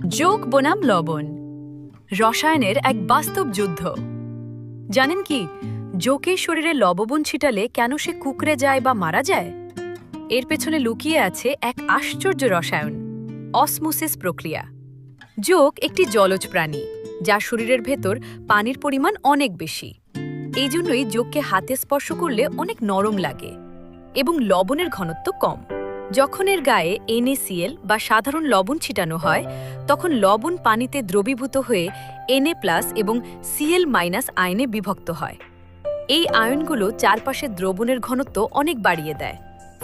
যোগ বনাম লবণ রসায়নের এক বাস্তব যুদ্ধ। জানেন কি জোকের শরীরে লবণ ছিটালে কেন সে কুকড়ে যায় বা মারা যায়? এর পেছনে লুকিয়ে আছে এক আশ্চর্য রসায়ন, অসমোসিস প্রক্রিয়া। যোগ একটি জলজ প্রাণী, যার শরীরের ভেতর পানির পরিমাণ অনেক বেশি। এই জন্যই যোগকে হাতে স্পর্শ করলে অনেক নরম লাগে এবং লবণের ঘনত্ব কম। যখন এর গায়ে NaCl বা সাধারণ লবণ ছিটানো হয়, তখন লবণ পানিতে দ্রবীভূত হয়ে Na+ এবং Cl- আয়নে বিভক্ত হয়। এই আয়নগুলো চারপাশে দ্রবণের ঘনত্ব অনেক বাড়িয়ে দেয়,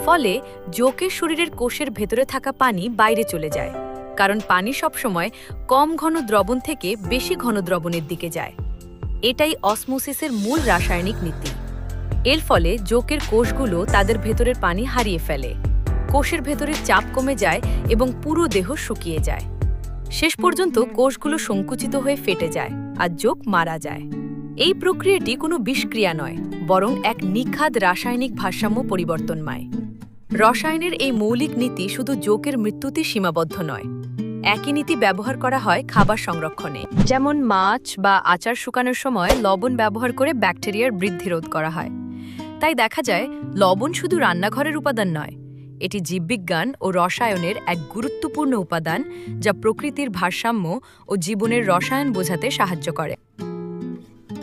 ফলে যোগের শরীরের কোষের ভেতরে থাকা পানি বাইরে চলে যায়, কারণ পানি সবসময় কম ঘন দ্রবণ থেকে বেশি ঘন দ্রবণের দিকে যায়। এটাই অসমোসিসের মূল রাসায়নিক নীতি। এর ফলে যোগের কোষগুলো তাদের ভেতরের পানি হারিয়ে ফেলে, কোষের ভেতরের চাপ কমে যায় এবং পুরো দেহ শুকিয়ে যায়। শেষ পর্যন্ত কোষগুলো সংকুচিত হয়ে ফেটে যায় আর যোগ মারা যায়। এই প্রক্রিয়াটি কোনো বিষক্রিয়া নয়, বরং এক নিখাদ রাসায়নিক ভারসাম্য পরিবর্তনময়। রসায়নের এই মৌলিক নীতি শুধু যোগের মৃত্যুতে সীমাবদ্ধ নয়, একই নীতি ব্যবহার করা হয় খাবার সংরক্ষণে। যেমন মাছ বা আচার শুকানোর সময় লবণ ব্যবহার করে ব্যাকটেরিয়ার বৃদ্ধি রোধ করা হয়। তাই দেখা যায় লবণ শুধু রান্নাঘরের উপাদান নয়, এটি জীববিজ্ঞান ও রসায়নের এক গুরুত্বপূর্ণ উপাদান, যা প্রকৃতির ভারসাম্য ও জীবনের রসায়ন বোঝাতে সাহায্য করে।